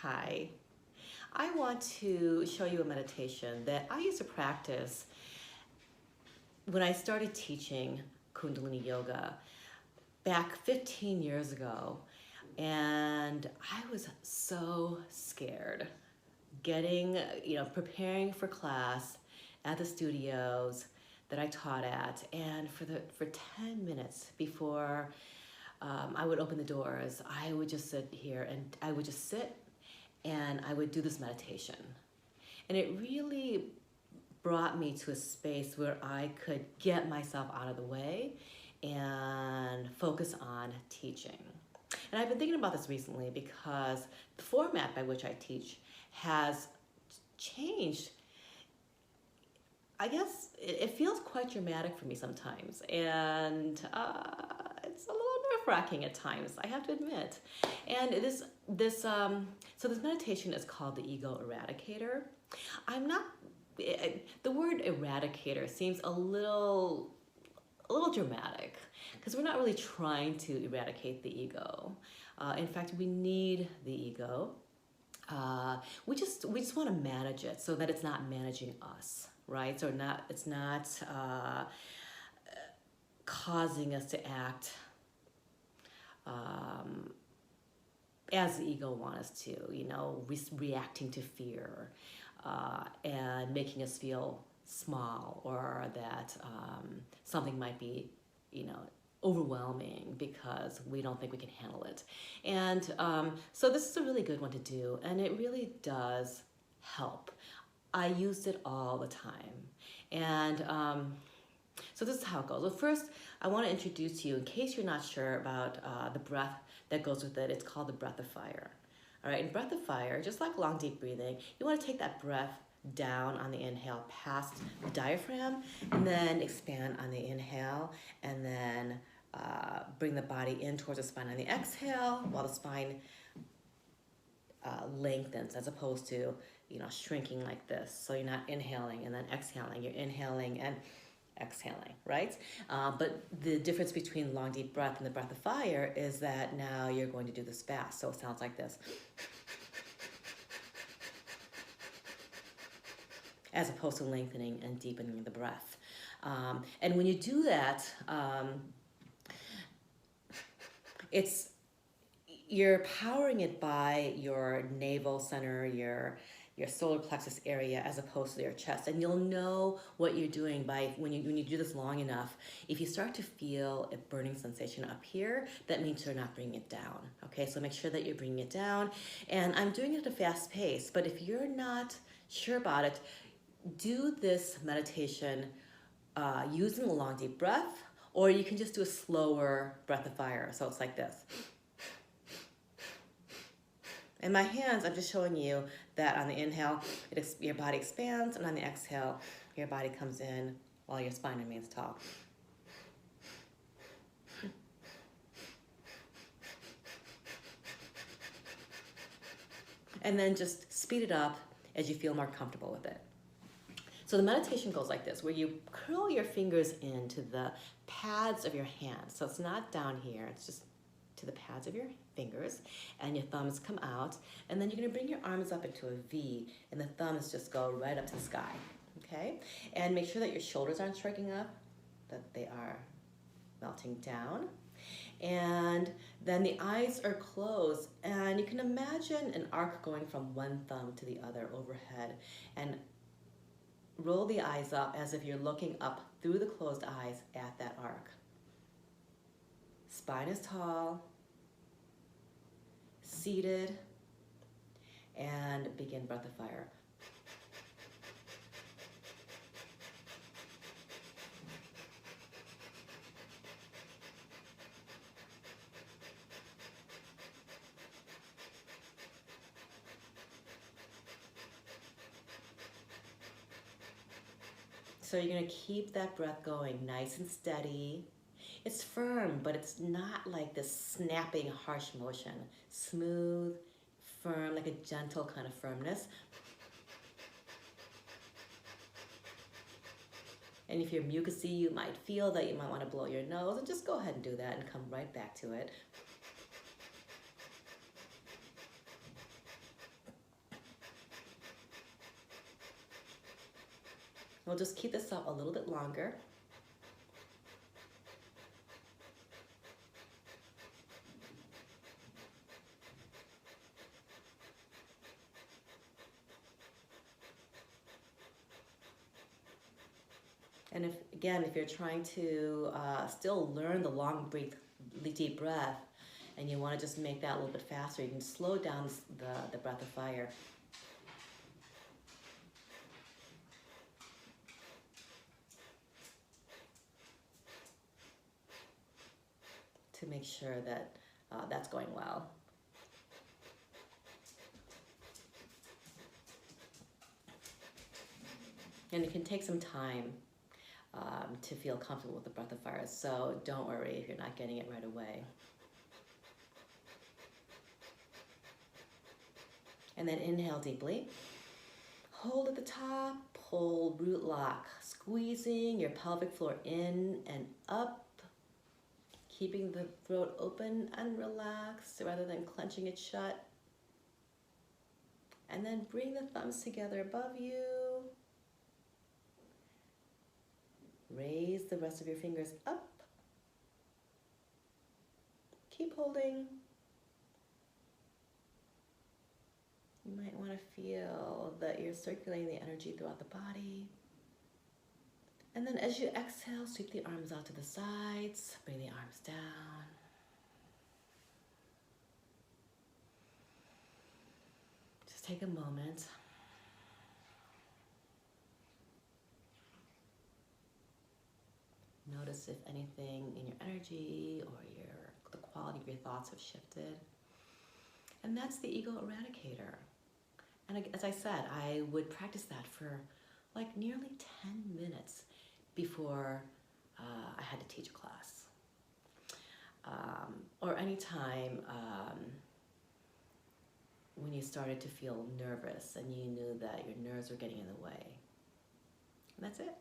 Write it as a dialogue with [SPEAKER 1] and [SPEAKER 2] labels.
[SPEAKER 1] Hi, I want to show you a meditation that I used to practice when I started teaching Kundalini Yoga back 15 years ago. And I was so scared preparing for class at the studios that I taught at. And for 10 minutes before I would open the doors, I would just sit here and I would just sit and I would do this meditation. And it really brought me to a space where I could get myself out of the way and focus on teaching. And I've been thinking about this recently because the format by which I teach has changed. I guess it feels quite dramatic for me sometimes, and it's a little nerve-wracking at times, I have to admit. And this meditation is called the Ego Eradicator. The word eradicator seems a little dramatic because we're not really trying to eradicate the ego. In fact, we need the ego. We just want to manage it so that it's not managing us, right? So it's not causing us to act as the ego wants us to, reacting to fear and making us feel small, or that something might be, overwhelming because we don't think we can handle it. And so this is a really good one to do, and it really does help. I used it all the time. And so this is how it goes. Well, first, I want to introduce you, in case you're not sure about the breath that goes with it. It's called the breath of fire. All right, in breath of fire, just like long, deep breathing, you want to take that breath down on the inhale past the diaphragm, and then expand on the inhale, and then bring the body in towards the spine on the exhale, while the spine lengthens, as opposed to shrinking like this. So you're not inhaling and then exhaling, you're inhaling and exhaling, right? But the difference between long, deep breath and the breath of fire is that now you're going to do this fast. So it sounds like this, as opposed to lengthening and deepening the breath. And when you do that, you're powering it by your navel center, your solar plexus area, as opposed to your chest. And you'll know what you're doing when you do this long enough. If you start to feel a burning sensation up here, that means you're not bringing it down. Okay, so make sure that you're bringing it down. And I'm doing it at a fast pace, but if you're not sure about it, do this meditation using a long, deep breath, or you can just do a slower breath of fire. So it's like this. In my hands, I'm just showing you that on the inhale, your body expands, and on the exhale, your body comes in while your spine remains tall. And then just speed it up as you feel more comfortable with it. So the meditation goes like this, where you curl your fingers into the pads of your hands. So it's not down here, it's just to the pads of your fingers, and your thumbs come out, and then you're going to bring your arms up into a V, and the thumbs just go right up to the sky, okay? And make sure that your shoulders aren't striking up, that they are melting down. And then the eyes are closed, and you can imagine an arc going from one thumb to the other overhead, and roll the eyes up as if you're looking up through the closed eyes at that arc. Spine is tall, seated, and begin breath of fire. So you're going to keep that breath going nice and steady. It's firm, but it's not like this snapping, harsh motion. Smooth, firm, like a gentle kind of firmness. And if you're mucusy, you might feel that you might want to blow your nose, and just go ahead and do that and come right back to it. We'll just keep this up a little bit longer. And if you're trying to still learn the long breath, deep breath, and you want to just make that a little bit faster, you can slow down the breath of fire. To make sure that that's going well. And it can take some time to feel comfortable with the breath of fire, so don't worry if you're not getting it right away. And then inhale deeply. Hold at the top, pull root lock, squeezing your pelvic floor in and up, keeping the throat open and relaxed rather than clenching it shut. And then bring the thumbs together above you. Raise the rest of your fingers up. Keep holding. You might want to feel that you're circulating the energy throughout the body. And then as you exhale, sweep the arms out to the sides, bring the arms down. Just take a moment. Notice if anything in your energy or the quality of your thoughts have shifted. And that's the ego eradicator. And as I said, I would practice that for like nearly 10 minutes before I had to teach a class. Or anytime when you started to feel nervous and you knew that your nerves were getting in the way. And that's it.